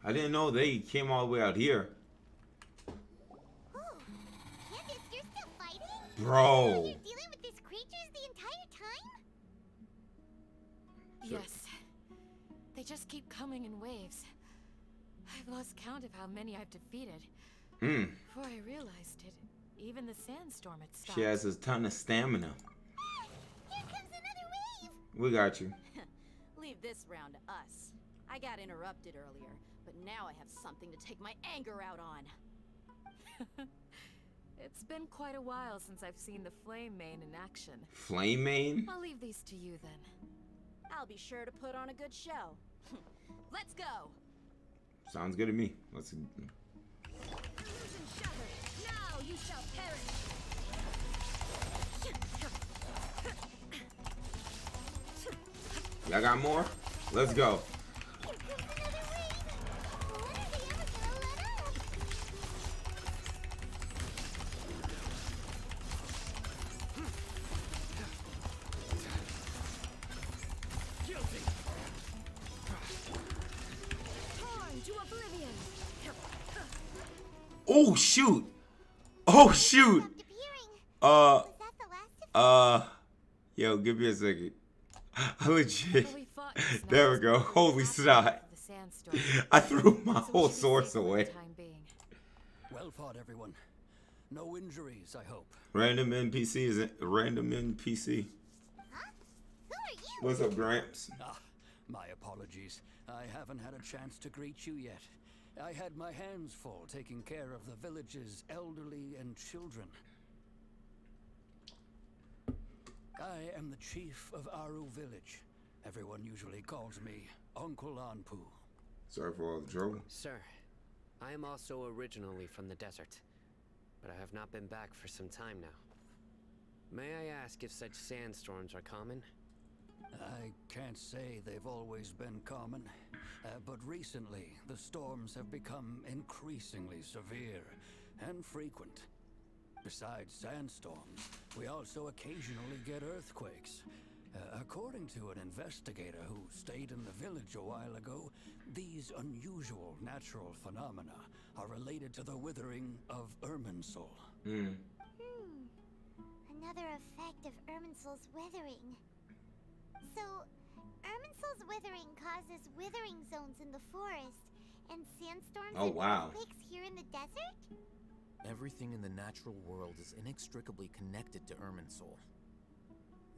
I didn't know they came all the way out here. Oh, Candace, you're still fighting? Bro. You're dealing with these creatures the entire time? Yes. They just keep coming in waves. I've lost count of how many I've defeated. Before I realized it, even the sandstorm had stopped. She has a ton of stamina. Here comes another wave! We got you. Leave this round to us. I got interrupted earlier, but now I have something to take my anger out on. It's been quite a while since I've seen the Flame Mane in action. Flame Mane? I'll leave these to you then. I'll be sure to put on a good show. Let's go! Sounds good to me. Let's. Illusion shattered. Now you shall perish. Y'all got more? Let's go. Here comes another wave! When are they ever gonna let up? Torn to oblivion. Oh shoot! Oh shoot! Stopped appearing. Was that the last of Yo, give me a second. I legit. We fought just There now we as go. the Holy aftermath snot. of the sandstorm. I threw my So whole we should be source safe for the away. time being. Well fought, everyone. No injuries, I hope. Random NPC is it? Random NPC. Huh? Who are you? What's up, Gramps? Ah, my apologies. I haven't had a chance to greet you yet. I had my hands full taking care of the village's elderly and children. I am the chief of Aru village. Everyone usually calls me Uncle Anpu. Sorry for all the trouble. Sir, I am also originally from the desert, but I have not been back for some time now. May I ask if such sandstorms are common? I can't say they've always been common, but recently the storms have become increasingly severe and frequent. Besides sandstorms, we also occasionally get earthquakes. According to an investigator who stayed in the village a while ago, these unusual natural phenomena are related to the withering of Irminsul. Another effect of Irminsul's withering. So, Irminsul's withering causes withering zones in the forest, and sandstorms Oh, and wow. earthquakes here in the desert? Everything in the natural world is inextricably connected to Irminsul.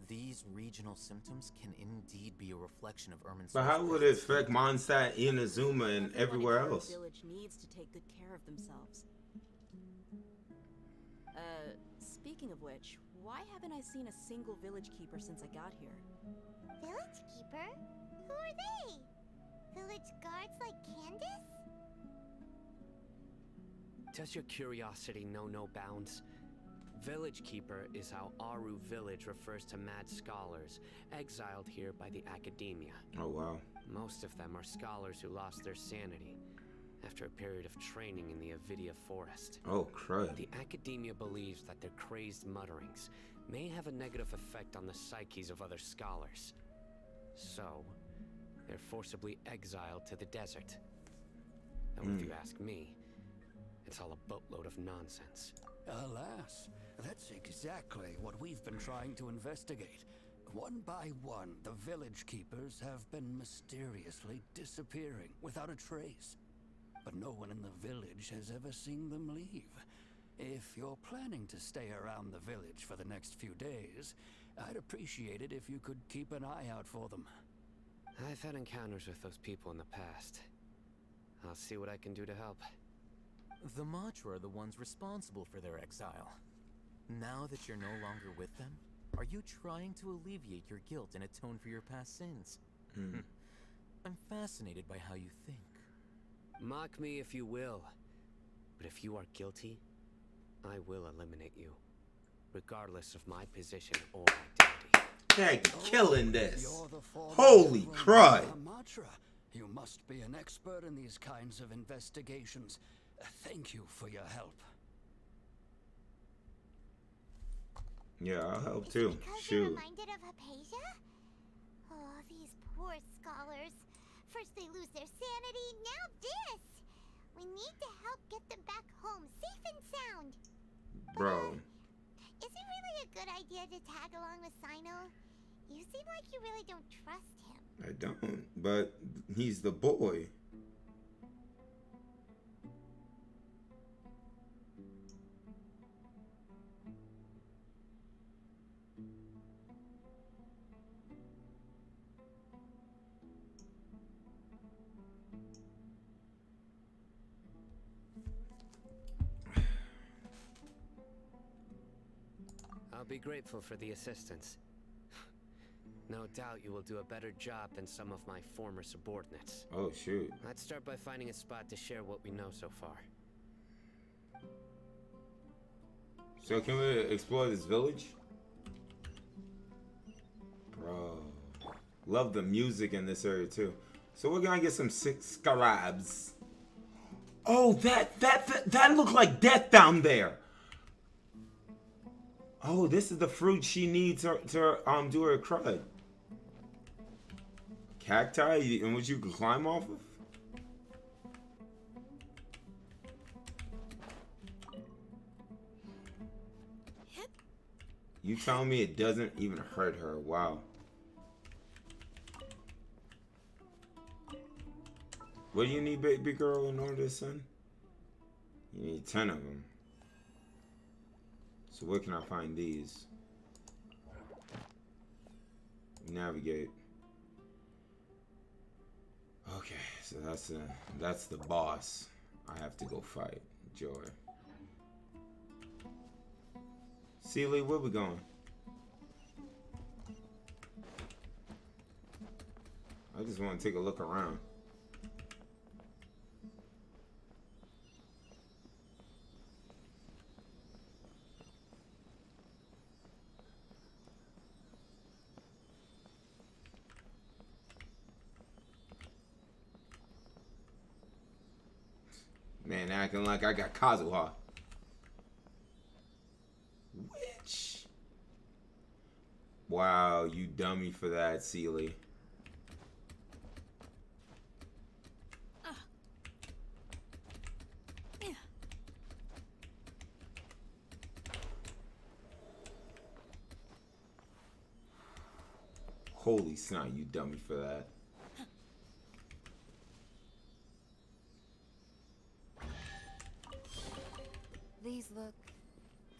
These regional symptoms can indeed be a reflection of Irminsul's. But how would it affect Mondstadt, Inazuma, and Everyone everywhere in our else? village needs to take good care of themselves. Speaking of which, why haven't I seen a single village keeper since I got here? Village keeper? Who are they? Village guards like Candace? Does your curiosity know no bounds? Village Keeper is how Aru village refers to mad scholars, exiled here by the academia. Oh, wow. Most of them are scholars who lost their sanity after a period of training in the Avidia forest. Oh, crud. The academia believes that their crazed mutterings may have a negative effect on the psyches of other scholars. So, they're forcibly exiled to the desert. Though if you ask me, it's all a boatload of nonsense. Alas, that's exactly what we've been trying to investigate. One by one, the village keepers have been mysteriously disappearing without a trace. But no one in the village has ever seen them leave. If you're planning to stay around the village for the next few days, I'd appreciate it if you could keep an eye out for them. I've had encounters with those people in the past. I'll see what I can do to help. The Matra are the ones responsible for their exile. Now that you're no longer with them, are you trying to alleviate your guilt and atone for your past sins? I'm fascinated by how you think. Mock me if you will, but if you are guilty, I will eliminate you, regardless of my position or identity. Heck, killing this. You're the former Holy Emperor crud. Amatra. You must be an expert in these kinds of investigations. Thank you for your help. Yeah, I'll help too. Because Shoot. you're reminded of Hypatia? Oh, these poor scholars. First they lose their sanity, now this! Bro. Is it really a good idea to tag along with Sino? You seem like you really don't trust him. I don't, but he's the boy. I'll be grateful for the assistance. No doubt you will do a better job than some of my former subordinates. Oh, shoot. Let's start by finding a spot to share what we know so far. So can we explore this village? Bro. Love the music in this area too. So we're gonna get some 6 scarabs. Oh, that looked like death down there. Oh, this is the fruit she needs to do her crud. Cacti in which you can climb off of? You telling me it doesn't even hurt her? Wow. What do you need, baby girl, in order to send? You need 10 of them. So where can I find these? Navigate. Okay, so that's the boss. I have to go fight. Joy. Sealy, where we going? I just want to take a look around. Man, acting like I got Kazuha. Witch. Wow, you dummy for that, Sealy. Holy snot, you dummy for that. These look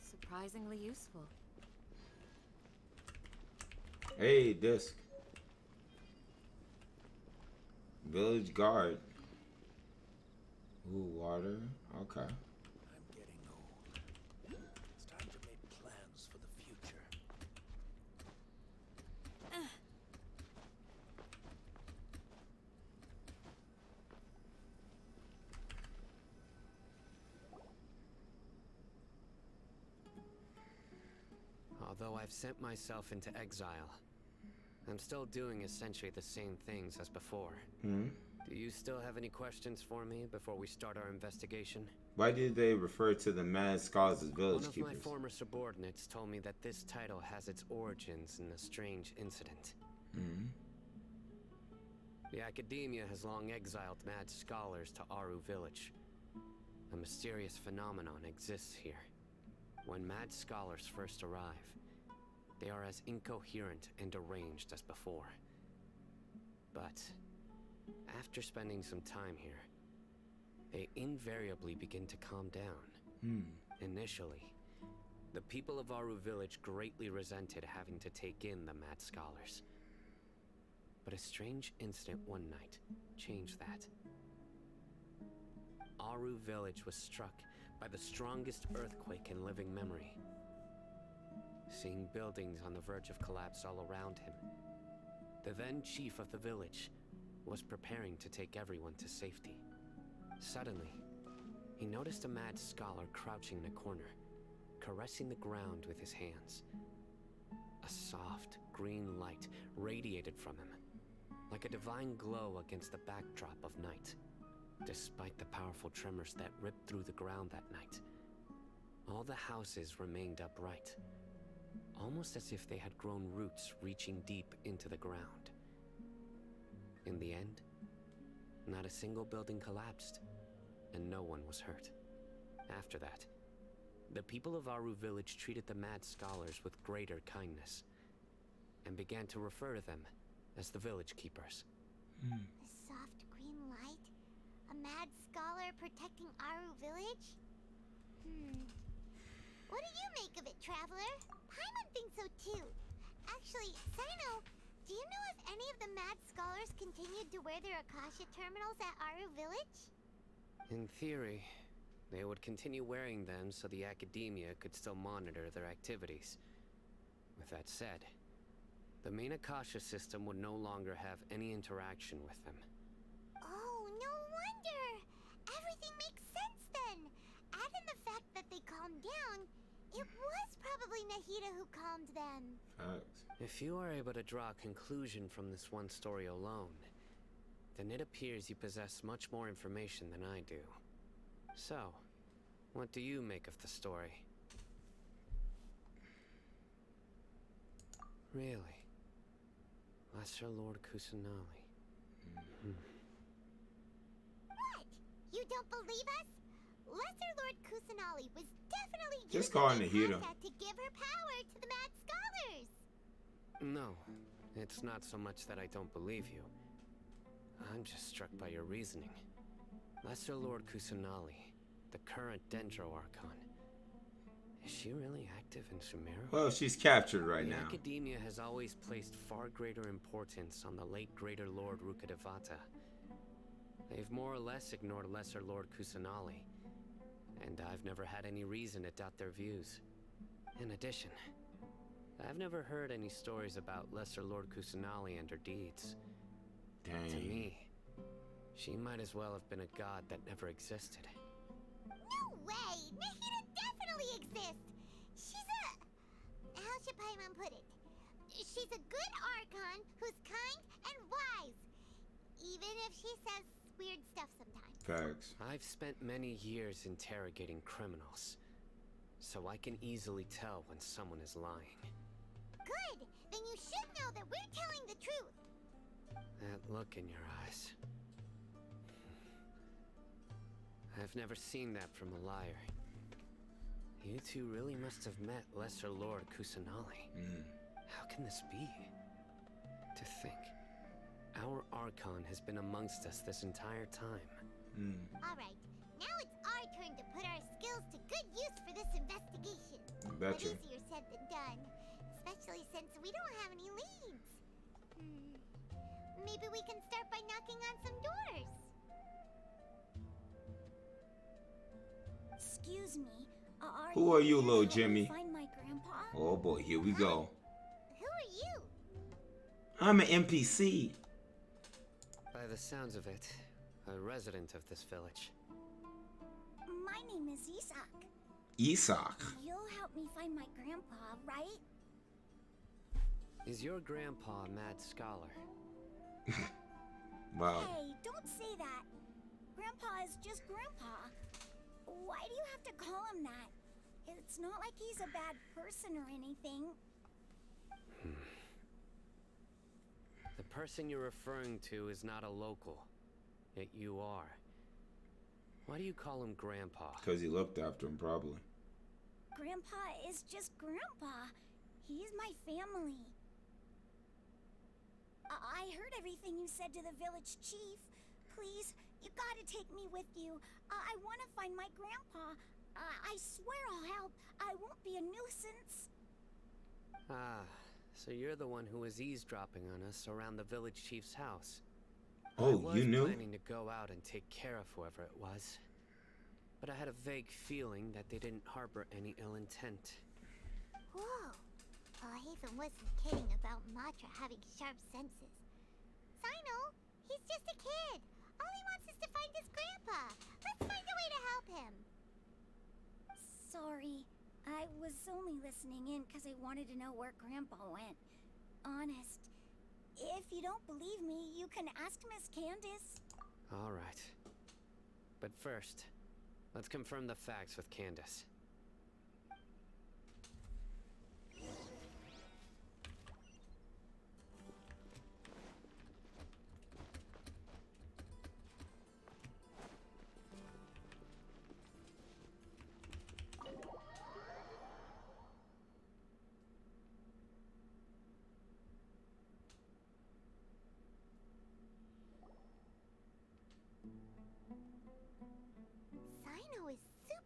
surprisingly useful. Hey, disc. Village guard. Ooh, water. Okay. I'm getting old. It's time to make plans for the future. Although I've sent myself into exile, I'm still doing essentially the same things as before. Hmm? Do you still have any questions for me before we start our investigation? Why did they refer to the Mad Scholars as village One of keepers? my former subordinates told me that this title has its origins in a strange incident. Hmm? The academia has long exiled mad scholars to Aru village. A mysterious phenomenon exists here. When mad scholars first arrive, they are as incoherent and deranged as before. But after spending some time here, they invariably begin to calm down. Initially, the people of Aru village greatly resented having to take in the mad scholars. But a strange incident one night changed that. Aru village was struck by the strongest earthquake in living memory. Seeing buildings on the verge of collapse all around him, the then chief of the village was preparing to take everyone to safety. Suddenly, he noticed a mad scholar crouching in a corner, caressing the ground with his hands. A soft, green light radiated from him, like a divine glow against the backdrop of night. Despite the powerful tremors that ripped through the ground that night, all the houses remained upright, almost as if they had grown roots reaching deep into the ground. In the end, not a single building collapsed, and no one was hurt. After that, the people of Aru village treated the mad scholars with greater kindness, and began to refer to them as the village keepers. A soft green light? A mad scholar protecting Aru village? What do you make of it, Traveler? Paimon thinks so too. Actually, Sino, do you know if any of the mad scholars continued to wear their Akasha terminals at Aru village? In theory, they would continue wearing them so the academia could still monitor their activities. With that said, the main Akasha system would no longer have any interaction with them. Oh, no wonder! Everything makes sense then! Add in the fact that they calmed down, it was probably Nahida who calmed them. Facts. If you are able to draw a conclusion from this one story alone, then it appears you possess much more information than I do. So, what do you make of the story? Really? Lesser Lord Kusanali. What? You don't believe us? Lesser Lord Kusanali was definitely Just using call her the Nahida. Akasha to give her power to the mad scholars. No, it's not so much that I don't believe you. I'm just struck by your reasoning. Lesser Lord Kusanali, the current Dendro Archon. Is she really active in Sumeru? Well, she's captured right The now. Academia has always placed far greater importance on the late Greater Lord Rukkhadevata. They've more or less ignored Lesser Lord Kusanali, and I've never had any reason to doubt their views. In addition, I've never heard any stories about Lesser Lord Kusanali and her deeds. To Dang. me, she might as well have been a god that never existed. No way! Nahida definitely exists! She's a... How should Paimon put it? She's a good Archon who's kind and wise. Even if she says weird stuff sometimes. Facts. I've spent many years interrogating criminals, so I can easily tell when someone is lying. Good! Then you should know that we're telling the truth. That look in your eyes. I've never seen that from a liar. You two really must have met Lesser Lord Kusanali. How can this be? To think, our Archon has been amongst us this entire time. Alright, now it's our turn to put our skills to good use for this investigation. But Betcha. easier said than done. Especially since we don't have any leads. Maybe we can start by knocking on some doors. Excuse me. Who are you, here to little help me Jimmy? Find my grandpa? Oh boy, here we go. Who are you? I'm an NPC. By the sounds of it, a resident of this village. My name is Isak. Isak. You'll help me find my grandpa, right? Is your grandpa a mad scholar? Wow. Hey, don't say that. Grandpa is just Grandpa. Why do you have to call him that? It's not like he's a bad person or anything. The person you're referring to is not a local, yet you are. Why do you call him Grandpa? Because he looked after him, probably. Grandpa is just Grandpa. He's my family. I heard everything you said to the village chief. Please, you gotta take me with you. I want to find my grandpa. I swear I'll help. I won't be a nuisance. Ah, so you're the one who was eavesdropping on us around the village chief's house. Oh, I was you knew? planning to go out and take care of whoever it was, but I had a vague feeling that they didn't harbor any ill intent. Whoa. Haven wasn't kidding about Matra having sharp senses. Sino, he's just a kid. All he wants is to find his grandpa. Let's find a way to help him. Sorry. I was only listening in because I wanted to know where Grandpa went. Honest. If you don't believe me, you can ask Miss Candace. All right. But first, let's confirm the facts with Candace.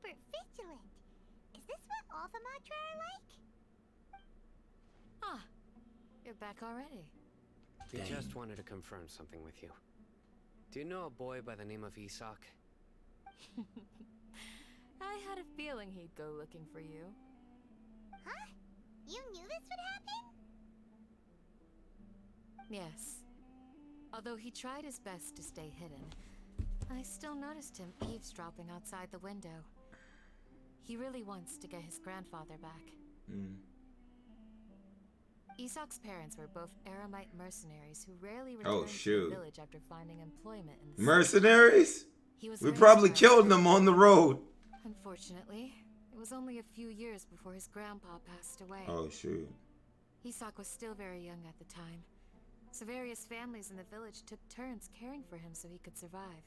super vigilant. Is this what all the Matra are like? Ah, you're back already. We just wanted to confirm something with you. Do you know a boy by the name of Isak? I had a feeling he'd go looking for you. Huh? You knew this would happen? Yes. Although he tried his best to stay hidden, I still noticed him eavesdropping outside the window. He really wants to get his grandfather back. Isak's parents were both Aramite mercenaries who rarely returned to the village after finding employment in the city. Mercenaries? He was We raised probably by- killed them on the road. Unfortunately, it was only a few years before his grandpa passed away. Oh, shoot. Isak was still very young at the time, so various families in the village took turns caring for him so he could survive.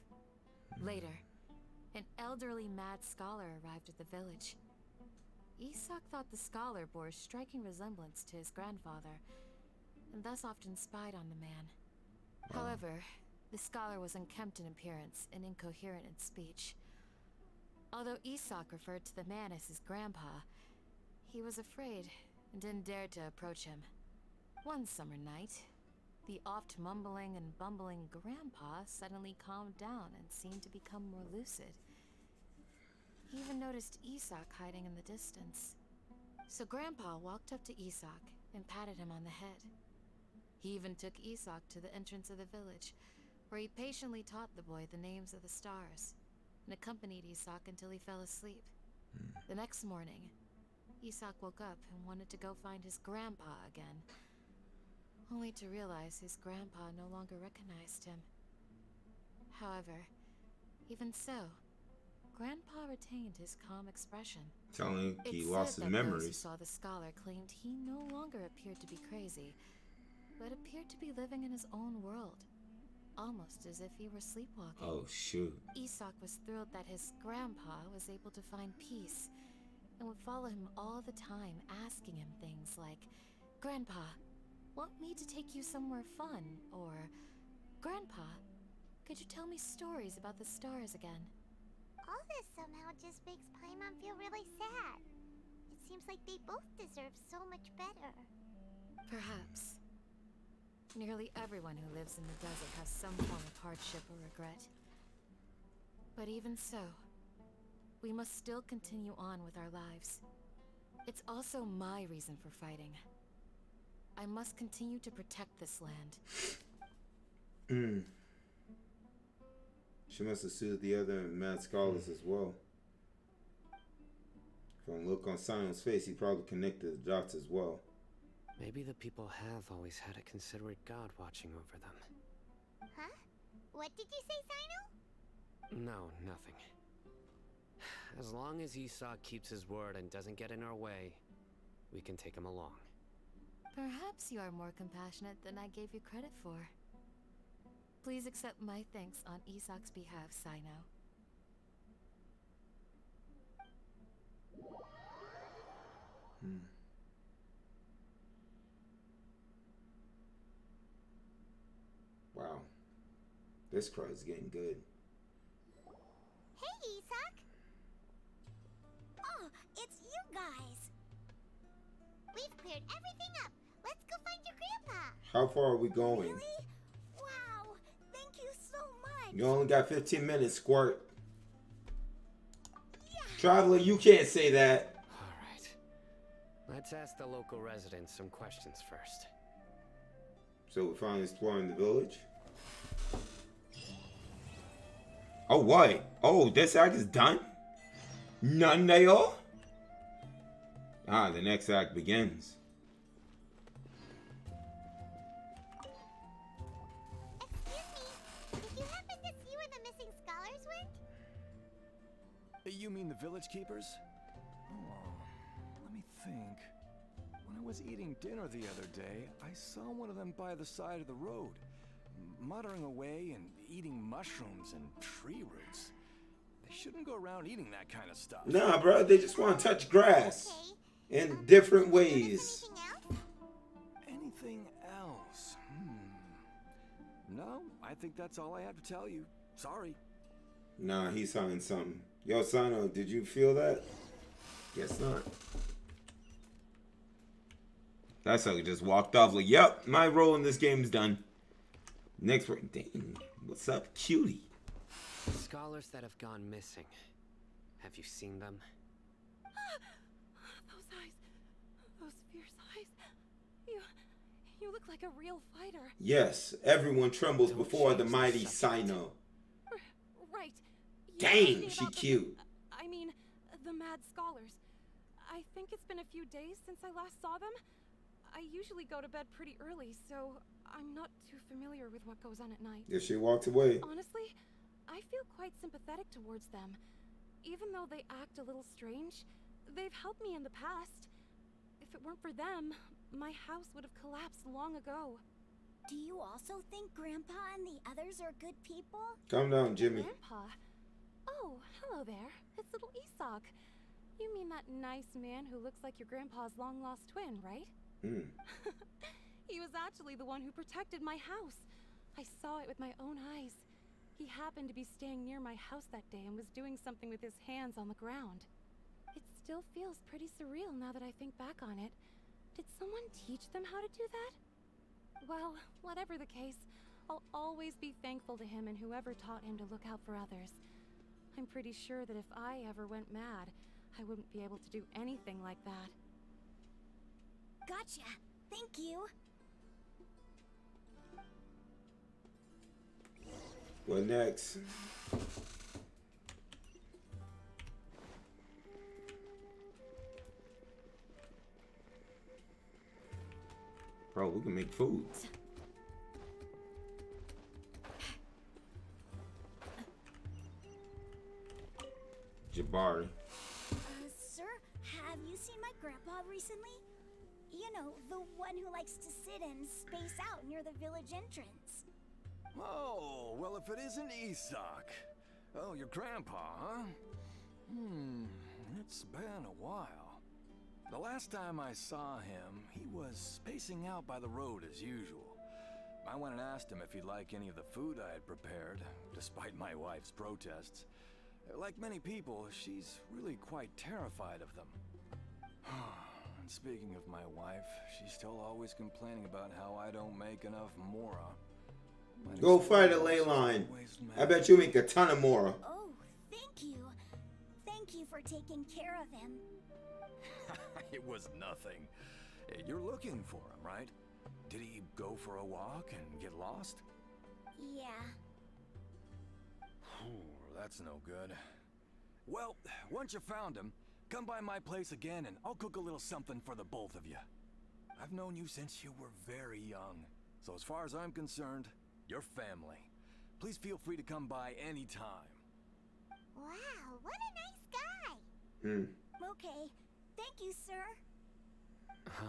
Later, an elderly mad scholar arrived at the village. Isak thought the scholar bore a striking resemblance to his grandfather, and thus often spied on the man. However, the scholar was unkempt in appearance and incoherent in speech. Although Isak referred to the man as his grandpa, he was afraid and didn't dare to approach him. One summer night, the oft mumbling and bumbling grandpa suddenly calmed down and seemed to become more lucid. He even noticed Isak hiding in the distance. So Grandpa walked up to Isak and patted him on the head. He even took Isak to the entrance of the village, where he patiently taught the boy the names of the stars, and accompanied Isak until he fell asleep. The next morning, Isak woke up and wanted to go find his grandpa again, only to realize his grandpa no longer recognized him. However, even so, Grandpa retained his calm expression. Telling he It's lost said his that those who memories. saw the scholar claimed he no longer appeared to be crazy, but appeared to be living in his own world, almost as if he were sleepwalking. Oh, shoot. Isak was thrilled that his grandpa was able to find peace, and would follow him all the time, asking him things like, "Grandpa, want me to take you somewhere fun?" Or, "Grandpa, could you tell me stories about the stars again?" All this somehow just makes Paimon feel really sad. It seems like they both deserve so much better. Perhaps. Nearly everyone who lives in the desert has some form of hardship or regret. But even so, we must still continue on with our lives. It's also my reason for fighting. I must continue to protect this land. She must have soothed the other mad scholars as well. From the look on Simon's face, he probably connected the dots as well. Maybe the people have always had a considerate god watching over them. Huh? What did you say, Sino? No, nothing. As long as Isak keeps his word and doesn't get in our way, we can take him along. Perhaps you are more compassionate than I gave you credit for. Please accept my thanks on Isak's behalf, Sino. Wow. This crowd's getting good. Hey, Isak! Oh, it's you guys. We've cleared everything up. Let's go find your grandpa. How far are we going? Really? Wow, thank you so much. You only got 15 minutes, Squirt. Yeah. Traveler, you can't say that. Alright. Let's ask the local residents some questions first. So we're finally exploring the village. Oh, what? Oh, this act is done? None they all? Ah, the next act begins. Excuse me. Did you happen to see where the missing scholars went? You mean the village keepers? Oh, let me think. When I was eating dinner the other day, I saw one of them by the side of the road, muttering away and eating mushrooms and tree roots. They shouldn't go around eating that kind of stuff. Nah, bro, they just want to touch grass Okay. in different Did you ways. notice anything else? Anything else? No, I think that's all I have to tell you. Sorry. Nah, he's signing something. Yo, Sino, did you feel that? Guess not. That sucker just walked off like, yep, my role in this game's done. Next one. Dang, what's up, cutie? Scholars that have gone missing. Have you seen them? Those eyes. Those fierce eyes. You look like a real fighter. Yes, everyone trembles Don't before the change the mighty subject. Sino. Right. You Dang, asked me she about the- cute. I mean, the mad scholars. I think it's been a few days since I last saw them. I usually go to bed pretty early, so I'm not too familiar with what goes on at night. If she walked away. Honestly, I feel quite sympathetic towards them. Even though they act a little strange, they've helped me in the past. If it weren't for them, my house would have collapsed long ago. Do you also think Grandpa and the others are good people? Calm down, Jimmy. Grandpa? Oh, hello there. It's little Isak. You mean that nice man who looks like your grandpa's long-lost twin, right? Mm. He was actually the one who protected my house. I saw it with my own eyes. He happened to be staying near my house that day and was doing something with his hands on the ground. It still feels pretty surreal now that I think back on it. Did someone teach them how to do that? Well, whatever the case, I'll always be thankful to him and whoever taught him to look out for others. I'm pretty sure that if I ever went mad, I wouldn't be able to do anything like that. Gotcha. Thank you. What next? Bro, we can make food. Jabari. Sir, have you seen my grandpa recently? You know, the one who likes to sit and space out near the village entrance. Oh, well, if it isn't Isak. Oh, your grandpa, huh? It's been a while. The last time I saw him, he was spacing out by the road as usual. I went and asked him if he'd like any of the food I had prepared, despite my wife's protests. Like many people, she's really quite terrified of them. And speaking of my wife, she's still always complaining about how I don't make enough Mora. Go fight a ley line. I bet you make a ton of Mora. Oh, thank you. Thank you for taking care of him. It was nothing. You're looking for him, right? Did he go for a walk and get lost? Yeah. That's no good. Well, once you found him, come by my place again and I'll cook a little something for the both of you. I've known you since you were very young, so as far as I'm concerned, you're family. Please feel free to come by anytime. Wow, what a nice guy. Okay. Thank you, sir. Huh?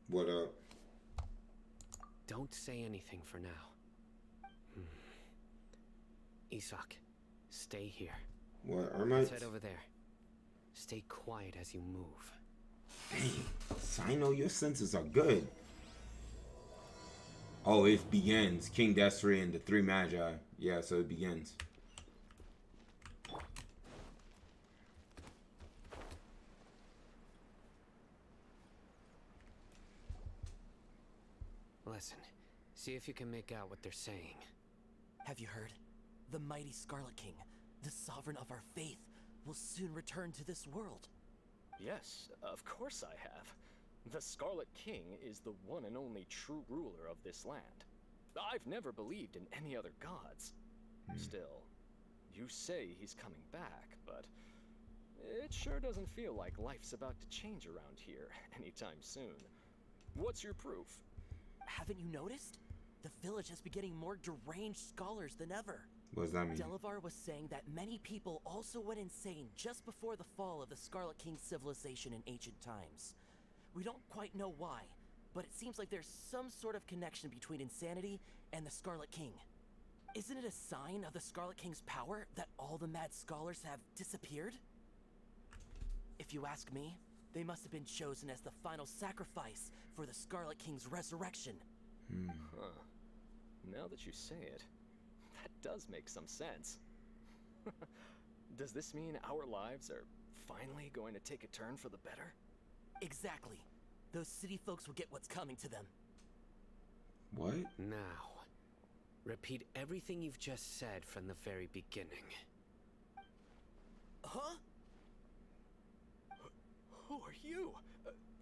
What up? Don't say anything for now. Isak, stay here. What, Let's Ermites? head over there. Stay quiet as you move. Dang, Sino, your senses are good. Oh, it begins. King Desiree and the three Magi. Yeah, so it begins. Listen, see if you can make out what they're saying. Have you heard? The mighty Scarlet King, the sovereign of our faith, will soon return to this world. Yes, of course I have. The Scarlet King is the one and only true ruler of this land. I've never believed in any other gods. Still, you say he's coming back, but it sure doesn't feel like life's about to change around here anytime soon. What's your proof? Haven't you noticed? The village has been getting more deranged scholars than ever. What does that mean? Delavar was saying that many people also went insane just before the fall of the Scarlet King's civilization in ancient times. We don't quite know why, but it seems like there's some sort of connection between insanity and the Scarlet King. Isn't it a sign of the Scarlet King's power that all the mad scholars have disappeared? If you ask me, they must have been chosen as the final sacrifice for the Scarlet King's resurrection. Huh. Now that you say it, that does make some sense. Does this mean our lives are finally going to take a turn for the better? Exactly. Those city folks will get what's coming to them. What? Now, repeat everything you've just said from the very beginning. Huh? Who are you?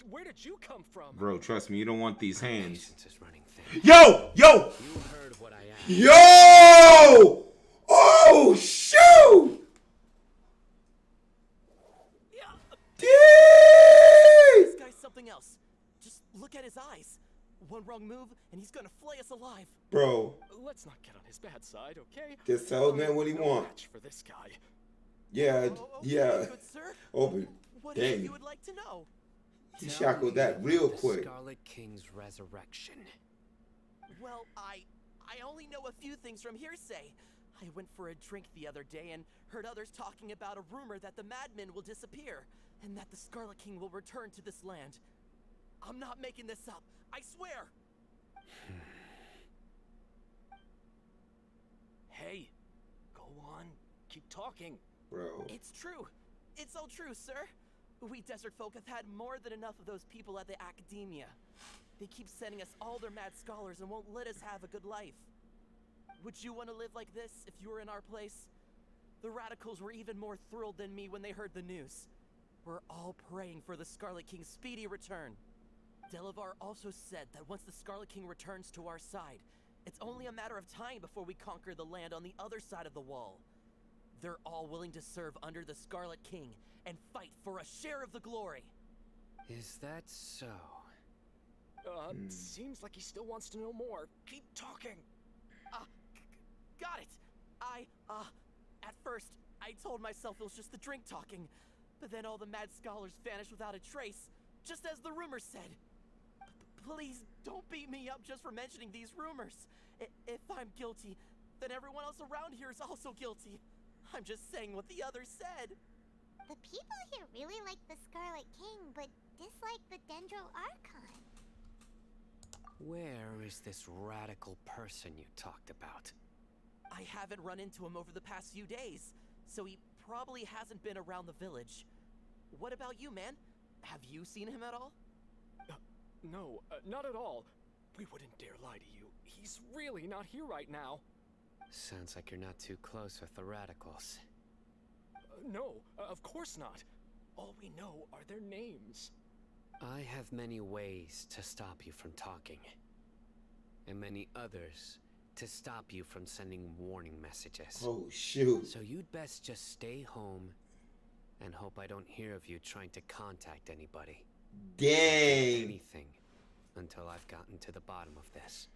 Where did you come from? Bro, trust me, you don't want these hands. Patience is running thin. Yo! Yo! You heard what I asked. Yo! Oh, shoot! This guy's something else. Just look at his eyes. One wrong move, and he's gonna flay us alive. Bro, Let's not get on his bad side, okay? just tell the man what he No want. match for this guy. Yeah, Okay, yeah. good sir. Open. What is it Dang. you would like to know? He Tell shackled me that real the quick. Scarlet King's resurrection. Well, I only know a few things from hearsay. I went for a drink the other day and heard others talking about a rumor that the madmen will disappear and that the Scarlet King will return to this land. I'm not making this up. I swear. Hey, go on. Keep talking. Bro. It's true. It's all true, sir. We desert folk have had more than enough of those people at the academia. They keep sending us all their mad scholars and won't let us have a good life. Would you want to live like this if you were in our place? The radicals were even more thrilled than me when they heard the news. We're all praying for the Scarlet King's speedy return. Delavar also said that once the Scarlet King returns to our side, it's only a matter of time before we conquer the land on the other side of the wall. They're all willing to serve under the Scarlet King and fight for a share of the glory. Is that so? Seems like he still wants to know more. Keep talking. Got it. At first, I told myself it was just the drink talking, but then all the mad scholars vanished without a trace, just as the rumors said. Please don't beat me up just for mentioning these rumors. If I'm guilty, then everyone else around here is also guilty. I'm just saying what the others said. The people here really like the Scarlet King, but dislike the Dendro Archon. Where is this radical person you talked about? I haven't run into him over the past few days, so he probably hasn't been around the village. What about you, man? Have you seen him at all? No, not at all. We wouldn't dare lie to you. He's really not here right now. Sounds like you're not too close with the radicals. No, of course not. All we know are their names. I have many ways to stop you from talking, and many others to stop you from sending warning messages. Oh, shoot. So you'd best just stay home and hope I don't hear of you trying to contact anybody. Dang. Anything until I've gotten to the bottom of this.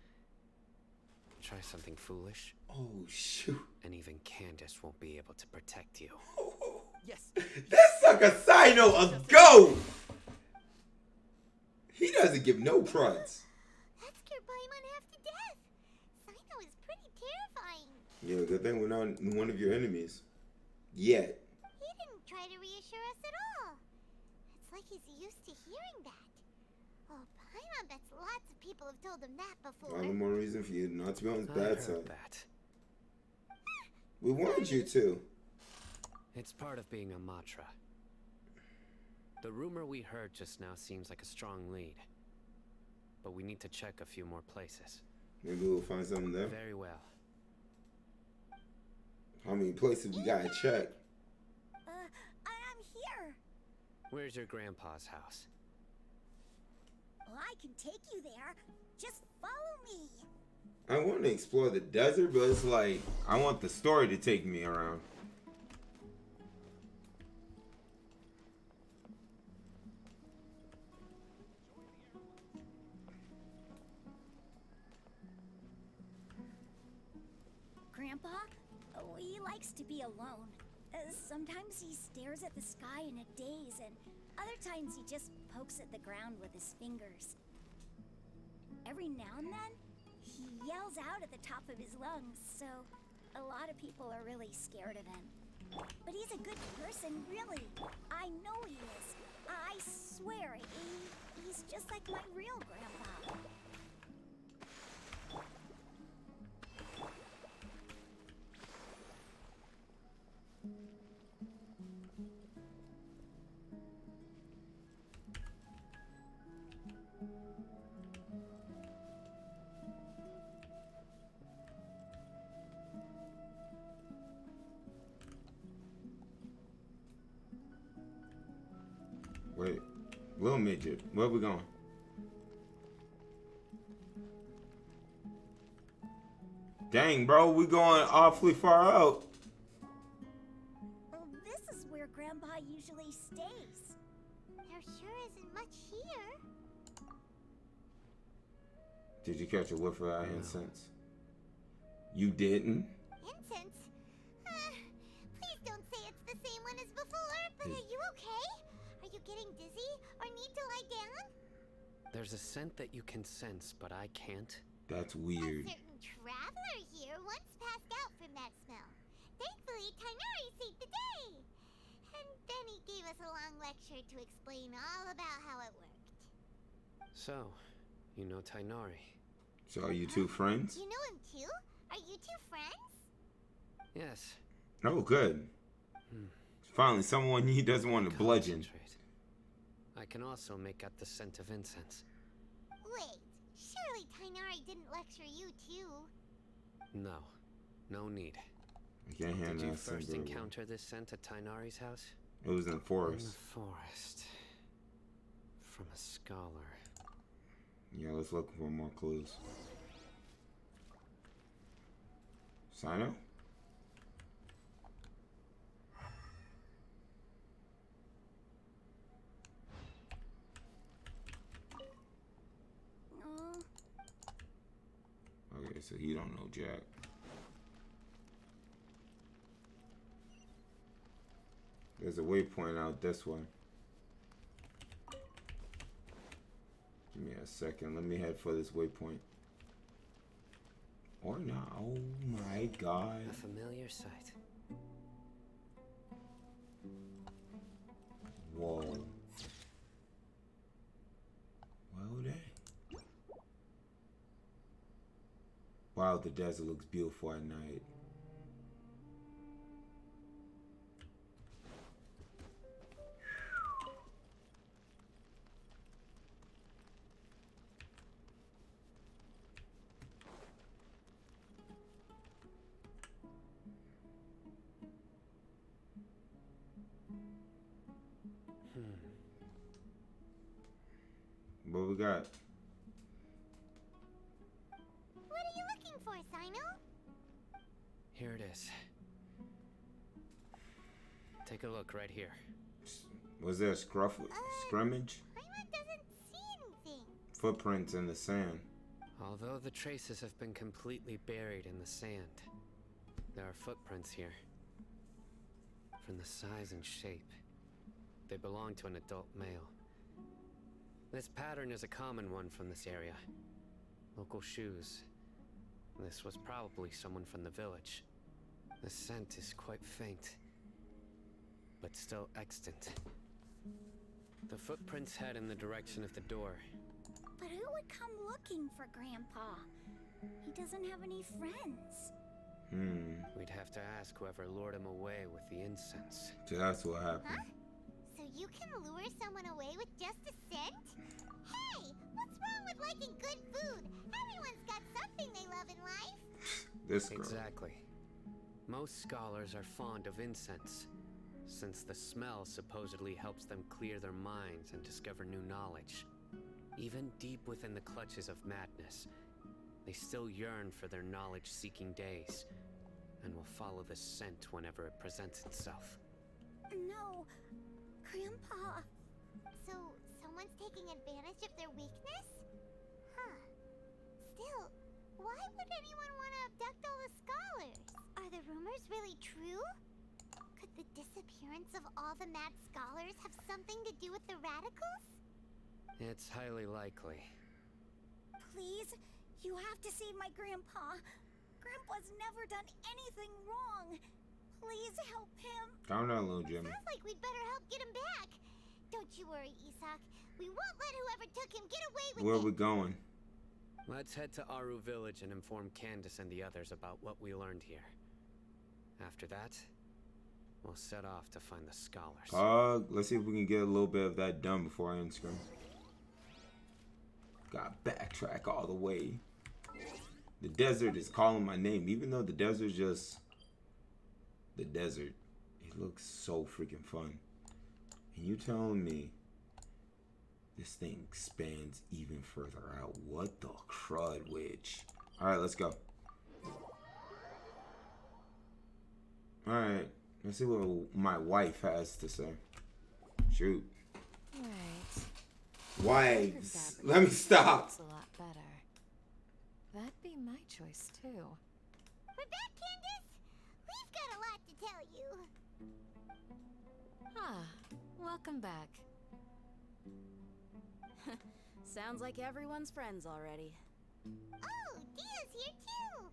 Try something foolish, Oh, shoot. and even Candace won't be able to protect you. Yes. That's like a Sino, a goat. He doesn't give no pruds. That scared Paimon half to death. Sino is pretty terrifying. Yeah, good thing we're not one of your enemies. Yet. He didn't try to reassure us at all. It's like he's used to hearing that. Oh, Paimon bets lots of people have told him that before. All the more reason for you not to be on his I bad heard side. that. We wanted you to. It's part of being a Matra. The rumor we heard just now seems like a strong lead. But we need to check a few more places. Maybe we'll find something there. Very well. How many places we gotta check? I'm here. Where's your grandpa's house? Well, I can take you there. Just follow me. I want to explore the desert, but it's like, I want the story to take me around. Grandpa? Oh, he likes to be alone. Sometimes he stares at the sky in a daze, and other times he just pokes at the ground with his fingers. Every now and then, he yells out at the top of his lungs, so a lot of people are really scared of him. But he's a good person, really. I know he is. I swear, he's just like my real grandpa. Wait. Little midget. Where we going? Dang, bro. We going awfully far out. Well, this is where Grandpa usually stays. There sure isn't much here. Did you catch a whiff of that incense? You didn't? Incense? Please don't say it's the same one as before. But are you okay? Are you getting dizzy or need to lie down? There's a scent that you can sense, but I can't. That's A weird. certain traveler here once passed out from that smell. Thankfully, Tainari saved the day. And then he gave us a long lecture to explain all about how it worked. So, you know Tainari? So are you two friends? You know him too? Are you two friends? Yes. Oh, good. Finally, someone he doesn't want to bludgeon. Concentrate. I can also make out the scent of incense. Wait, surely Tainari didn't lecture you too? No. No need. I can't handle Did you that first scent. encounter this scent at Tainari's house? It was in the In forest. the forest. From a scholar. Yeah, let's look for more clues. Sino? Oh, Okay, so he don't know Jack. There's a waypoint out this way. Give me a second. Let me head for this waypoint. Or not. Oh my god. A familiar sight. Whoa. Well then. Wow, the desert looks beautiful at night. What we got? What are you looking for, Sino? Here it is. Take a look right here. Was there a scrimmage? Paimon doesn't see anything. Footprints in the sand. Although the traces have been completely buried in the sand, there are footprints here. From the size and shape, they belong to an adult male. This pattern is a common one from this area. Local shoes. This was probably someone from the village. The scent is quite faint, but still extant. The footprints head in the direction of the door. but who would come looking for Grandpa? He doesn't have any friends. We'd have to ask whoever lured him away with the incense. So that's what happened. Huh? So you can lure someone away with just a scent? Hey, what's wrong with liking good food? Everyone's got something they love in life. This girl. Exactly. Most scholars are fond of incense, since the smell supposedly helps them clear their minds and discover new knowledge. Even deep within the clutches of madness, they still yearn for their knowledge-seeking days, and will follow the scent whenever it presents itself. No, Grandpa. So someone's taking advantage of their weakness? Huh. Still, why would anyone want to abduct all the scholars? Are the rumors really true? Could the disappearance of all the mad scholars have something to do with the radicals? It's highly likely. Please, you have to save my Grandpa. Grandpa's never done anything wrong. Please help him. Calm down, little Jimmy. Sounds like we'd better help get him back. Don't you worry, Isak. We won't let whoever took him get away with Where it. we going? Let's head to Aru Village and inform Candace and the others about what we learned here. After that, we'll set off to find the scholars. Let's see if we can get a little bit of that done before I end screen. Gotta backtrack all the way. The desert is calling my name, even though the desert's just the desert. It looks so freaking fun. And you telling me This thing expands even further out. What the crud, witch? Alright, let's go. Alright, let's see what my wife has to say. Shoot. Right. Wives. Let me stop. Looks a lot better. That'd be my choice too. We're back, Candace. We've got a lot to tell you. Ah, welcome back. Sounds like everyone's friends already. Oh, Dia's here too.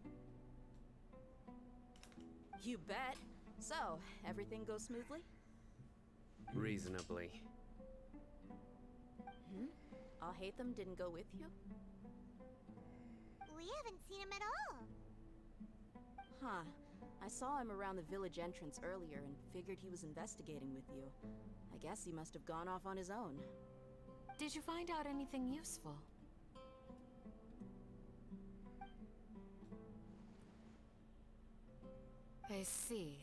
You bet. So, everything goes smoothly? Reasonably. I'll hate them didn't go with you? We haven't seen him at all. Huh. I saw him around the village entrance earlier and figured he was investigating with you. I guess he must have gone off on his own. Did you find out anything useful? I see.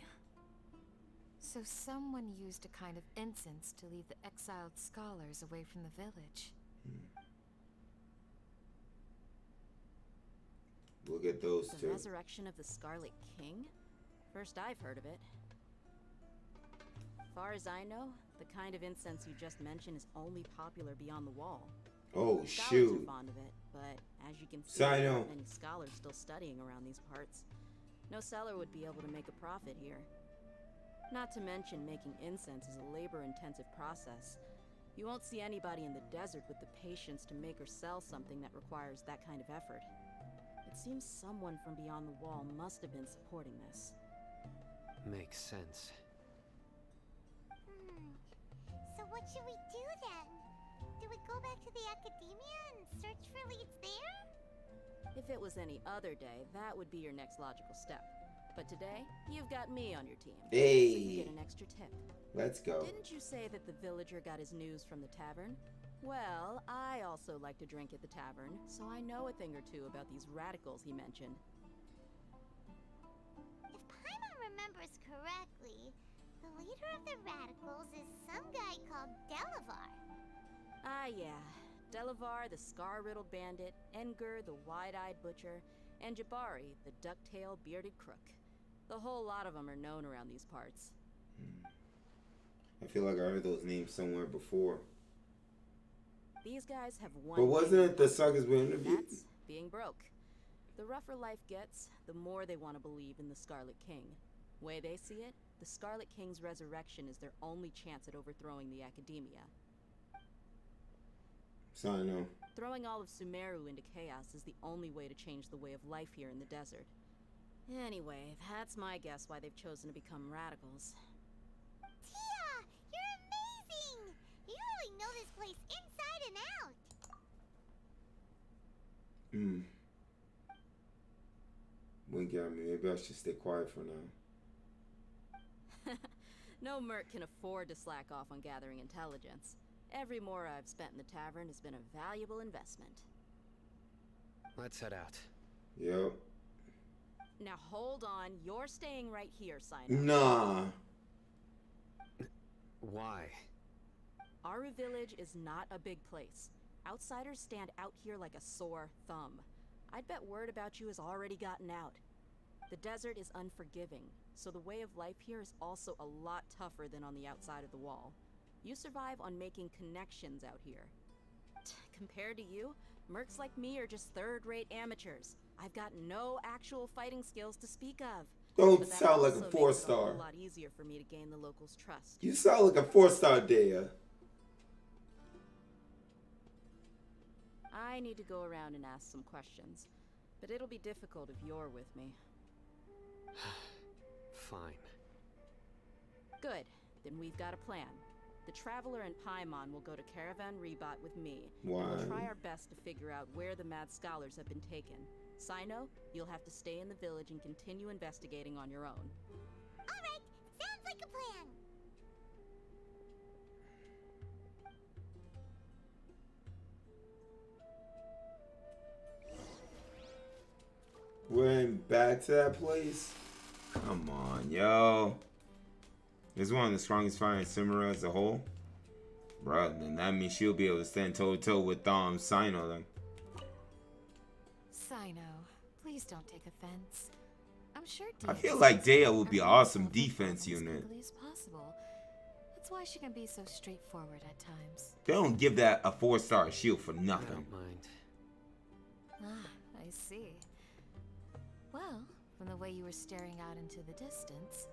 So someone used a kind of incense to lead the exiled scholars away from the village. We'll get those The two. resurrection of the Scarlet King? First I've heard of it. Far as I know, the kind of incense you just mentioned is only popular beyond the wall. Oh, Scholars shoot. are fond of it, but as you can see, So I there know. aren't many scholars still studying around these parts. No seller would be able to make a profit here. Not to mention, making incense is a labor-intensive process. You won't see anybody in the desert with the patience to make or sell something that requires that kind of effort. It seems someone from beyond the wall must have been supporting this. Makes sense. So what should we do then? Do we go back to the academia and search for leads there? If it was any other day, that would be your next logical step. But today, you've got me on your team. Hey. So you get an extra tip. Let's go. Didn't you say that the villager got his news from the tavern? Well, I also like to drink at the tavern, so I know a thing or two about these radicals he mentioned. If Paimon remembers correctly, the leader of the radicals is some guy called Delavar. Ah, yeah. Delavar, the scar-riddled bandit, Engur, the wide-eyed butcher, and Jabari, the duck-tailed bearded crook. The whole lot of them are known around these parts. I feel like I heard those names somewhere before. These guys have one But wasn't thing it the suckers we interviewed? That's being broke. The rougher life gets, the more they want to believe in the Scarlet King. Way they see it, the Scarlet King's resurrection is their only chance at overthrowing the academia. So I know. Throwing all of Sumeru into chaos is the only way to change the way of life here in the desert. Anyway, that's my guess why they've chosen to become radicals. Tia, you're amazing! You really know this place inside and out. Wink at me. Maybe I should stay quiet for now. No merc can afford to slack off on gathering intelligence. Every mora I've spent in the tavern has been a valuable investment. Let's head out. Yep. Now hold on, you're staying right here, Sino. Nah. Why? Aru Village is not a big place. Outsiders stand out here like a sore thumb. I'd bet word about you has already gotten out. The desert is unforgiving, so the way of life here is also a lot tougher than on the outside of the wall. You survive on making connections out here. Compared to you, mercs like me are just third-rate amateurs. I've got no actual fighting skills to speak of. Don't But that sound like a also makes it 4-star. whole lot easier for me to gain the locals' trust. You sound like a 4-star Dea. I need to go around and ask some questions, but it'll be difficult if you're with me. Fine. Good. Then we've got a plan. The Traveler and Paimon will go to Caravan Rebat with me. Why? And we'll try our best to figure out where the Mad Scholars have been taken. Sino, you'll have to stay in the village and continue investigating on your own. Alright, sounds like a plan. We're in back to that place? Come on, yo. This is one of the strongest fights in Sumeru as a whole. Bruh, then that means she'll be able to stand toe to toe with Sino then. Sino, please don't take offense. I'm sure I Dia feel just like wants to Dea get would be her awesome herself in defense trouble unit. As quickly as possible. That's why she can be so straightforward at times. They don't give that a 4-star shield for I nothing. don't mind. Ah, I see. Well, from the way you were staring out into the distance,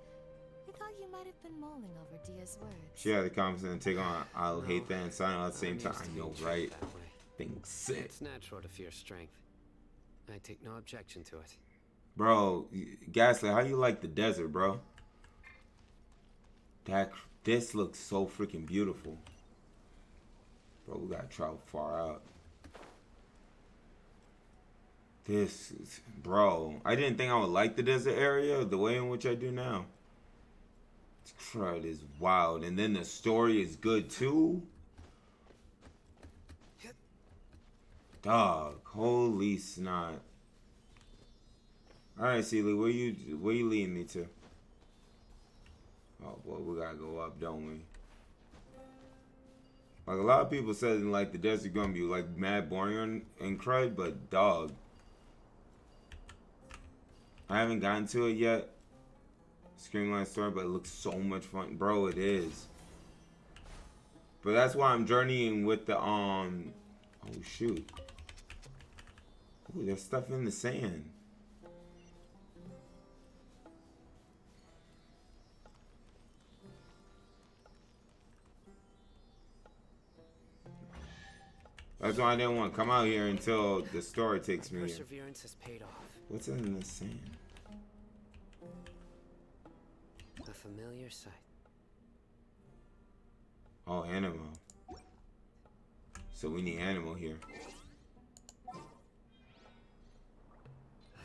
I thought you might have been mulling over Dia's words. She had the confidence to take on I'll No, hate that and Sino at the same I'm time. used to I know, being treated right? that way. Things sick. It's natural to fear strength. I take no objection to it. Bro, Gaslit, how you like the desert, bro? This looks so freaking beautiful. Bro, we gotta travel far out. This is, bro, I didn't think I would like the desert area the way in which I do now. This crud is wild. And then the story is good too. Dog, holy snot. Alright, Celie, where you leading me to? Oh boy, we gotta go up, don't we? Like a lot of people said, like the desert gonna be like mad boring and crud, but dog, I haven't gotten to it yet. Screamline story, but it looks so much fun, bro. It is. But that's why I'm journeying with the Oh shoot. Ooh, there's stuff in the sand. That's why I didn't want to come out here until the story takes me here. Perseverance has paid off. What's in the sand? A familiar sight. Oh, animal. So we need animal here.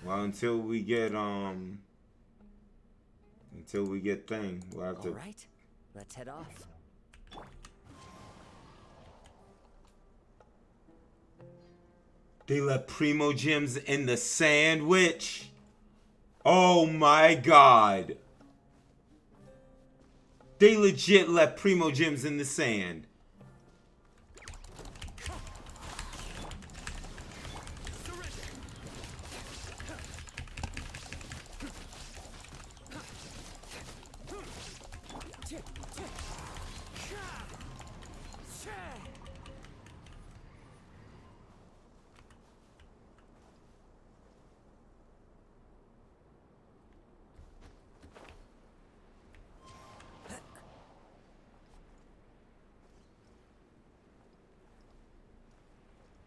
Well, until we get thing, we'll have to. All right, let's head off. They left Primo Gems in the sandwich. Oh my god. They legit left Primo Gems in the sand.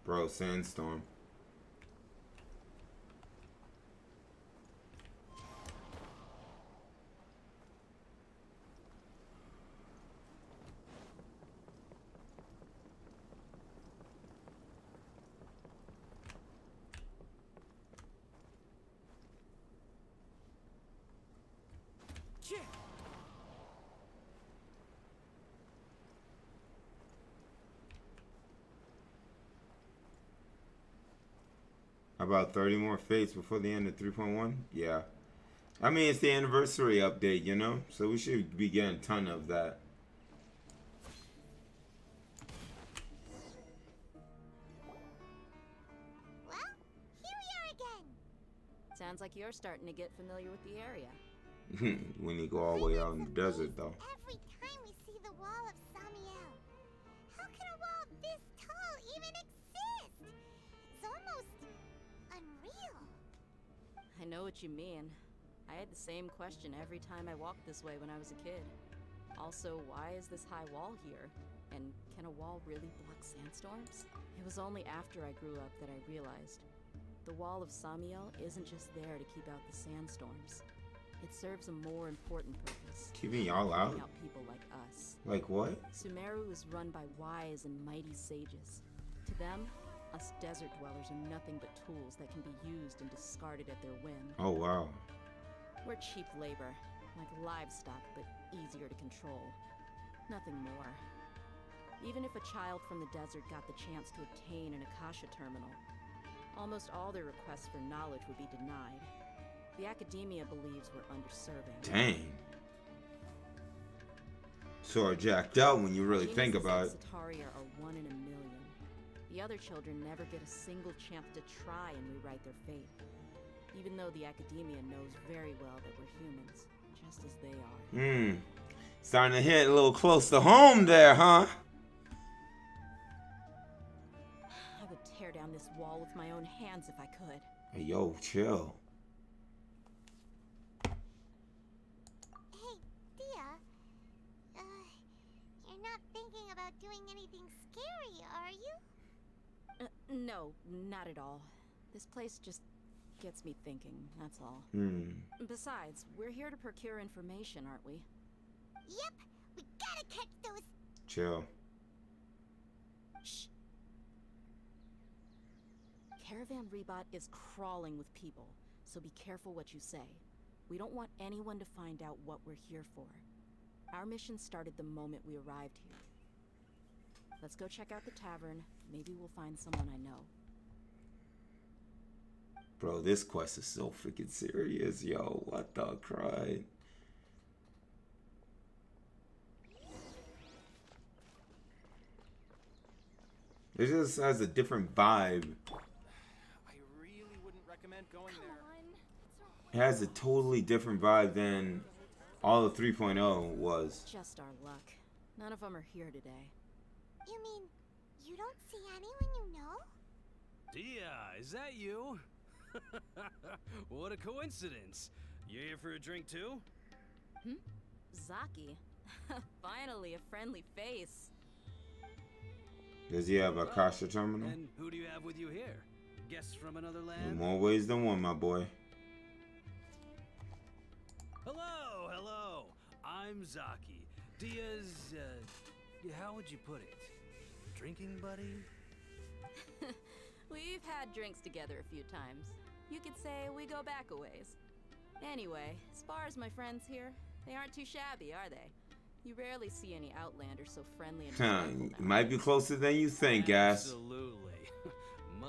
Bro, sandstorm. About 30 more fates before the end of 3.1? Yeah. I mean, it's the anniversary update, you know? So we should be getting a ton of that. Well, here we are again. Sounds like you're starting to get familiar with the area. When you go all the way out in the desert, though. Every time we see the wall of Samiel. How can a wall this tall even exist? It's almost unreal. I know what you mean. I had the same question every time I walked this way when I was a kid. Also, why is this high wall here? And can a wall really block sandstorms? It was only after I grew up that I realized the wall of Samiel isn't just there to keep out the sandstorms. It serves a more important purpose. Keeping y'all out? Keeping out people like us. Like what? Sumeru is run by wise and mighty sages. To them, us desert dwellers are nothing but tools that can be used and discarded at their whim. Oh, wow. We're cheap labor, like livestock, but easier to control. Nothing more. Even if a child from the desert got the chance to obtain an Akasha terminal, almost all their requests for knowledge would be denied. The academia believes we're underserving. Dang. Sort of jacked up when you really Geniuses think about it. like Sataria are 1 in a million. The other children never get a single chance to try and rewrite their fate. Even though the academia knows very well that we're humans, just as they are. Starting to hit a little close to home there, huh? I would tear down this wall with my own hands if I could. Hey, yo, chill. Hey, Dia. You're not thinking about doing anything scary, are you? No, not at all. This place just gets me thinking, that's all. Besides, we're here to procure information, aren't we? Yep, we gotta catch those. Chill. Shh. Caravan Rebot is crawling with people, so be careful what you say. We don't want anyone to find out what we're here for. Our mission started the moment we arrived here. Let's go check out the tavern. Maybe we'll find someone I know. Bro, this quest is so freaking serious, yo. What the crud? It just has a different vibe. I really wouldn't recommend going there. It has a totally different vibe than all of 3.0 was. Just our luck. None of them are here today. You mean you don't see anyone you know? Dia, is that you? What a coincidence. You here for a drink too? Zaki. Finally, a friendly face. Does he have a Kasha terminal? And who do you have with you here? Guests from another In land? more ways than one, my boy. Hello, hello. I'm Zaki. Dia's, how would you put it? Drinking buddy? We've had drinks together a few times. You could say we go back a ways. Anyway, as far as my friends here, they aren't too shabby, are they? You rarely see any Outlanders so friendly and cheerful It might be closer than you think, guys. Absolutely.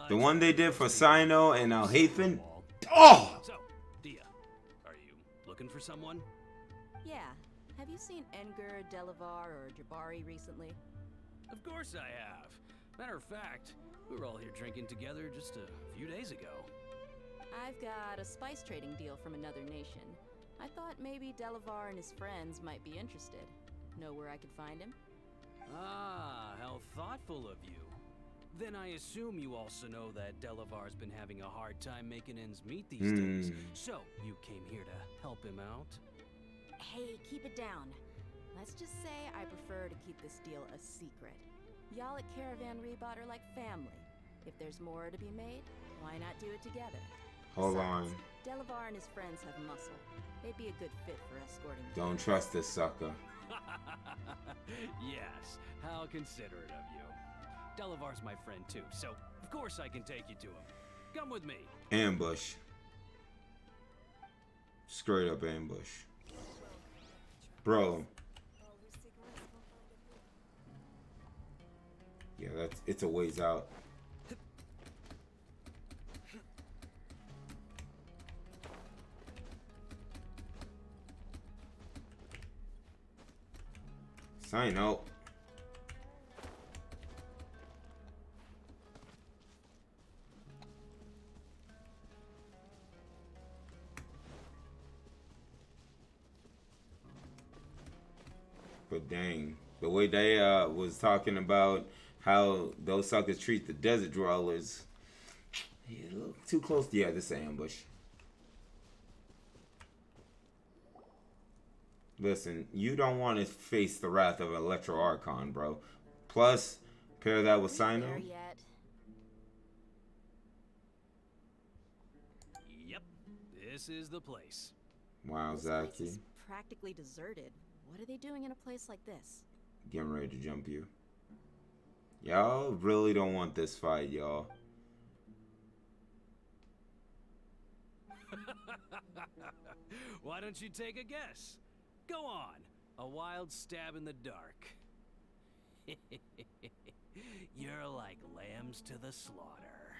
The one they did for Sino and Alhathan. Oh! So, Dia, are you looking for someone? Yeah. Have you seen Engur, Delavar, or Jabari recently? Of course I have. Matter of fact, we were all here drinking together just a few days ago. I've got a spice trading deal from another nation. I thought maybe Delavar and his friends might be interested. Know where I could find him? Ah, how thoughtful of you. Then I assume you also know that Delavar's been having a hard time making ends meet these days. So, you came here to help him out? Hey, keep it down. Let's just say I prefer to keep this deal a secret. Y'all at Caravan Rebot are like family. If there's more to be made, why not do it together? Hold Besides, on. Delavar and his friends have muscle. They'd be a good fit for escorting. Don't trust this sucker. Yes, how considerate of you. Delavar's my friend too, so of course I can take you to him. Come with me. Ambush. Straight up ambush. Bro. Yeah, it's a ways out. Sign out. But dang, the way they was talking about how those suckers treat the desert dwellers, yeah, a little too close. Yeah, this ambush. Listen, you don't want to face the wrath of Electro Archon, bro. Plus, pair that with Sino. Yep, this is the place. Wow, This place Zaki. is practically deserted. What are they doing in a place like this? Getting ready to jump you. Y'all really don't want this fight, y'all. Why don't you take a guess? Go on, a wild stab in the dark. You're like lambs to the slaughter.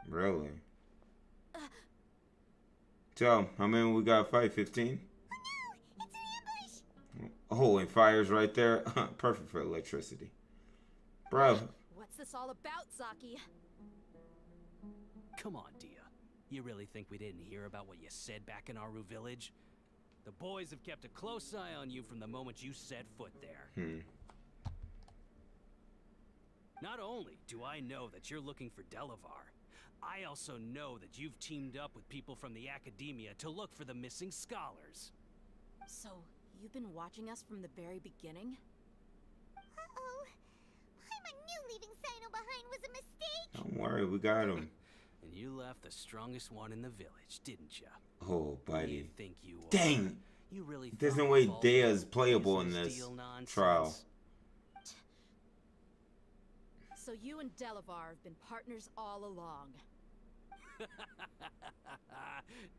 Really? So, how many we got to fight? 15? Oh, and fire's right there. Perfect for electricity. Bro. What's this all about, Zaki? Come on, Dia. You really think we didn't hear about what you said back in Aru village? The boys have kept a close eye on you from the moment you set foot there. Not only do I know that you're looking for Delavar, I also know that you've teamed up with people from the academia to look for the missing scholars. So, you've been watching us from the very beginning? Uh-oh. I knew leaving Sino behind was a mistake. Don't worry, we got him. And you left the strongest one in the village, didn't you? Oh, buddy. You think you are. Dang. You really There's no way Dea is playable in this trial. So you and Delavar have been partners all along.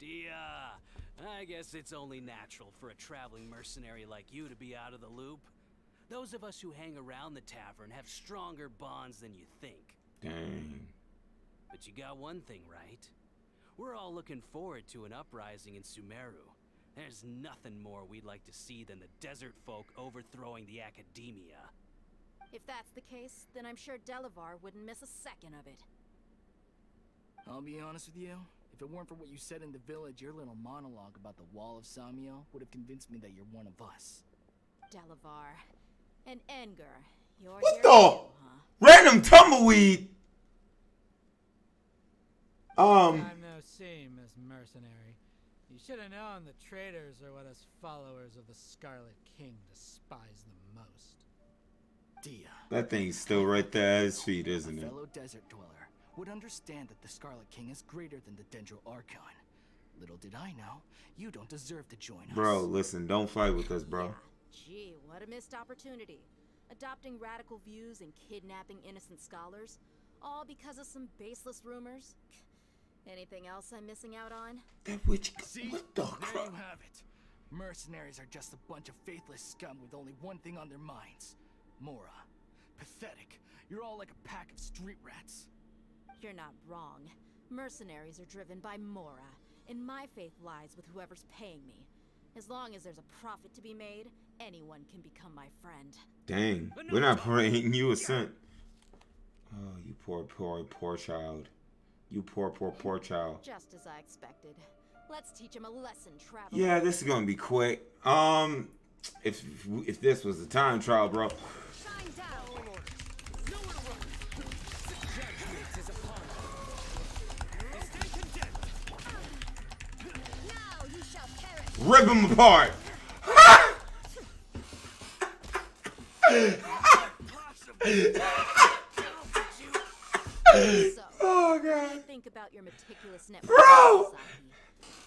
Dia, I guess it's only natural for a traveling mercenary like you to be out of the loop. Those of us who hang around the tavern have stronger bonds than you think. Dang. But you got one thing right. We're all looking forward to an uprising in Sumeru. There's nothing more we'd like to see than the desert folk overthrowing the academia. If that's the case, then I'm sure Delavar wouldn't miss a second of it. I'll be honest with you. If it weren't for what you said in the village, your little monologue about the Wall of Samio would have convinced me that you're one of us. Delavar. And Enger. You're What here the? too, huh? Random tumbleweed! I'm no seam as mercenary. You should have known the traitors are what us followers of the Scarlet King despise the most. Dia. That thing's still right there at his feet, isn't A it? fellow desert dweller would understand that the Scarlet King is greater than the Dendro Archon. Little did I know, you don't deserve to join us. Bro, listen, don't fight with us, bro. Yeah, gee, what a missed opportunity. Adopting radical views and kidnapping innocent scholars, all because of some baseless rumors. Anything else I'm missing out on? That witch. See? What the there crap? you have it. Mercenaries are just a bunch of faithless scum with only one thing on their minds. Mora. Pathetic. You're all like a pack of street rats. You're not wrong. Mercenaries are driven by Mora, and my faith lies with whoever's paying me. As long as there's a profit to be made, anyone can become my friend. Dang, we're not praying you a cent. Oh, you poor child. You poor child. Just as I expected. Let's teach him a lesson, traveler. Yeah, this is gonna be quick. If this was a time trial, bro. Shine down. Nowhere to run. Judgment is upon us. Stay condemned. Now you shall perish. Rip him apart. So, Oh what do you god. think about your meticulous network? Bro!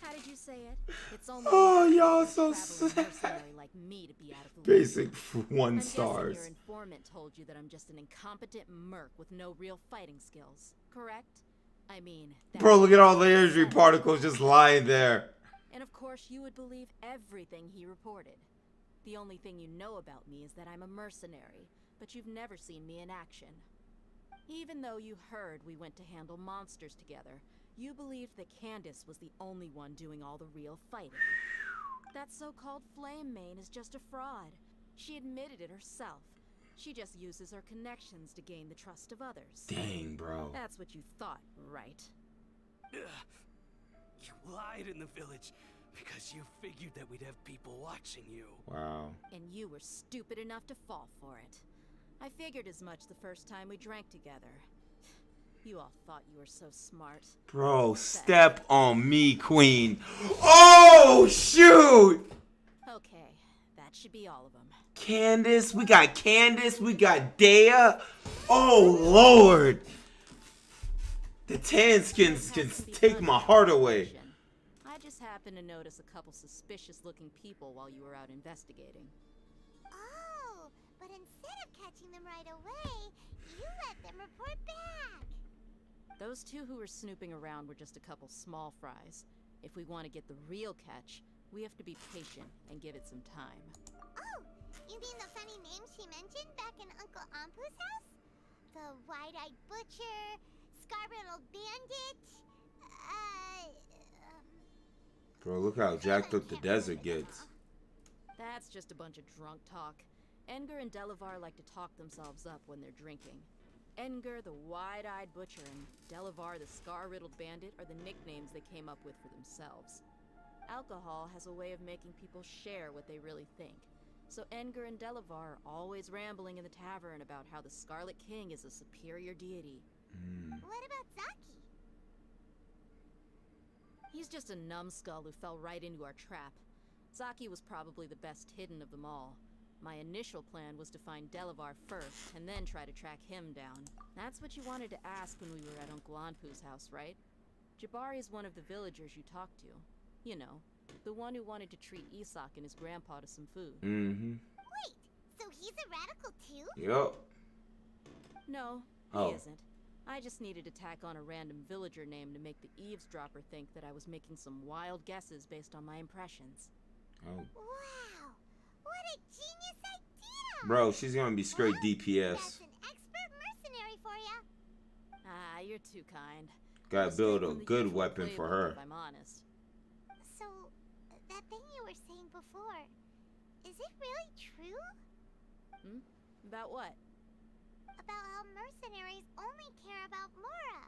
How did you say it? It's only Oh, natural y'all for so a traveling sad. mercenary like me to be out of the loop. Basic 1 I'm guessing stars. your informant told you that I'm just an incompetent merc with no real fighting skills, correct? I mean, that Bro, look at all the makes energy sense. particles just lying there. And of course, you would believe everything he reported. The only thing you know about me is that I'm a mercenary, but you've never seen me in action. Even though you heard we went to handle monsters together, you believed that Candace was the only one doing all the real fighting. That so-called Flame Mane is just a fraud. She admitted it herself. She just uses her connections to gain the trust of others. Dang, bro. That's what you thought, right? You lied in the village because you figured that we'd have people watching you. Wow. And you were stupid enough to fall for it. I figured as much the first time we drank together. You all thought you were so smart. Bro, step on me, queen. Oh, shoot. Okay, that should be all of them. Candace, we got Dea. Oh, Lord. The tan skins can take my heart away. I just happened to notice a couple suspicious-looking people while you were out investigating. Oh, but instead of catching them right away, you let them report back. Those two who were snooping around were just a couple small fries. If we want to get the real catch, we have to be patient and give it some time. Oh, you mean the funny name she mentioned back in Uncle Ampu's house? The wide-eyed butcher, scar-riddled bandit, Bro, look how jacked up the desert gets. That's just a bunch of drunk talk. Edgar and Delavar like to talk themselves up when they're drinking. Edgar, the wide-eyed butcher, and Delavar, the scar-riddled bandit, are the nicknames they came up with for themselves. Alcohol has a way of making people share what they really think. So Edgar and Delavar are always rambling in the tavern about how the Scarlet King is a superior deity. What about Zaki? He's just a numbskull who fell right into our trap. Zaki was probably the best hidden of them all. My initial plan was to find Delavar first, and then try to track him down. That's what you wanted to ask when we were at Uncle Anpu's house, right? Jabari's one of the villagers you talked to. You know, the one who wanted to treat Isak and his grandpa to some food. Wait, so he's a radical too? Yup. No, he isn't. I just needed to tack on a random villager name to make the eavesdropper think that I was making some wild guesses based on my impressions. Oh. Wow, what a genius idea! Bro, she's gonna be straight DPS. That's an expert mercenary for ya. Ah, you're too kind. Gotta build a good weapon for her. If I'm honest. So, that thing you were saying before, is it really true? About what? About how mercenaries only care about Mora,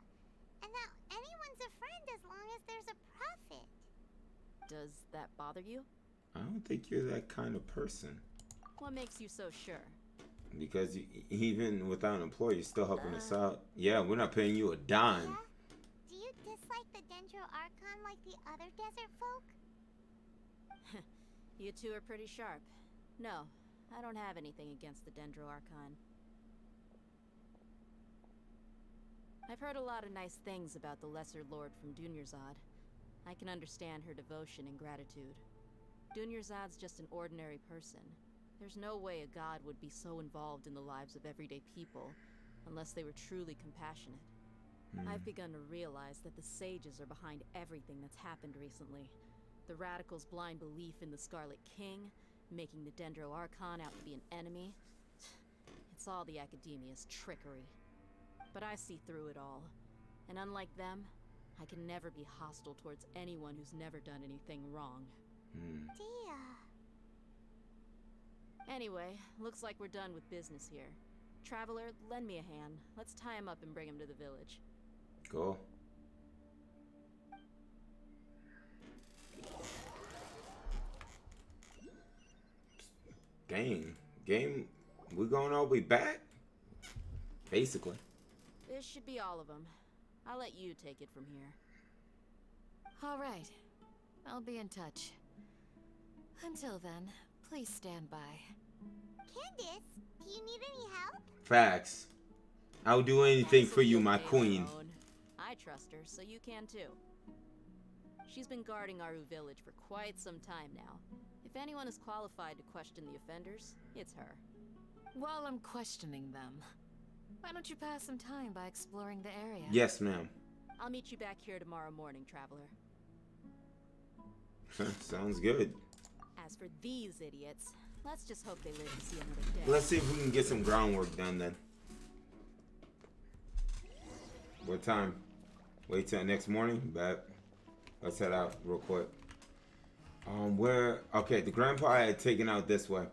and that anyone's a friend as long as there's a profit. Does that bother you? I don't think you're that kind of person. What makes you so sure? Because even without an employer, you're still helping us out. Yeah, we're not paying you a dime. Yeah? Do you dislike the Dendro Archon like the other desert folk? You two are pretty sharp. No, I don't have anything against the Dendro Archon. I've heard a lot of nice things about the Lesser Lord from Dunyarzad. I can understand her devotion and gratitude. Dunyarzad's just an ordinary person. There's no way a god would be so involved in the lives of everyday people, unless they were truly compassionate. I've begun to realize that the sages are behind everything that's happened recently. The radicals' blind belief in the Scarlet King, making the Dendro Archon out to be an enemy. It's all the Academia's trickery. But I see through it all. And unlike them, I can never be hostile towards anyone who's never done anything wrong. Dia. Anyway, looks like we're done with business here. Traveler, lend me a hand. Let's tie him up and bring him to the village. Go. Dang. Game, we going all the way back? Basically. This should be all of them. I'll let you take it from here. All right. I'll be in touch. Until then, please stand by. Candace, do you need any help? Facts. I'll do anything for you, my queen. I trust her, so you can too. She's been guarding Aru village for quite some time now. If anyone is qualified to question the offenders, it's her. While I'm questioning them, why don't you pass some time by exploring the area? Yes, ma'am. I'll meet you back here tomorrow morning, Traveler. Sounds good. As for these idiots, let's just hope they live to see another day. Let's see if we can get some groundwork done then. What time? Wait till next morning? Bet. Let's head out real quick. Okay, the grandpa had taken out this way.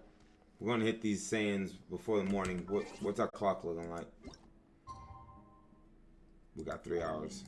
We're gonna hit these sands before the morning. What's our clock looking like? We got 3 hours.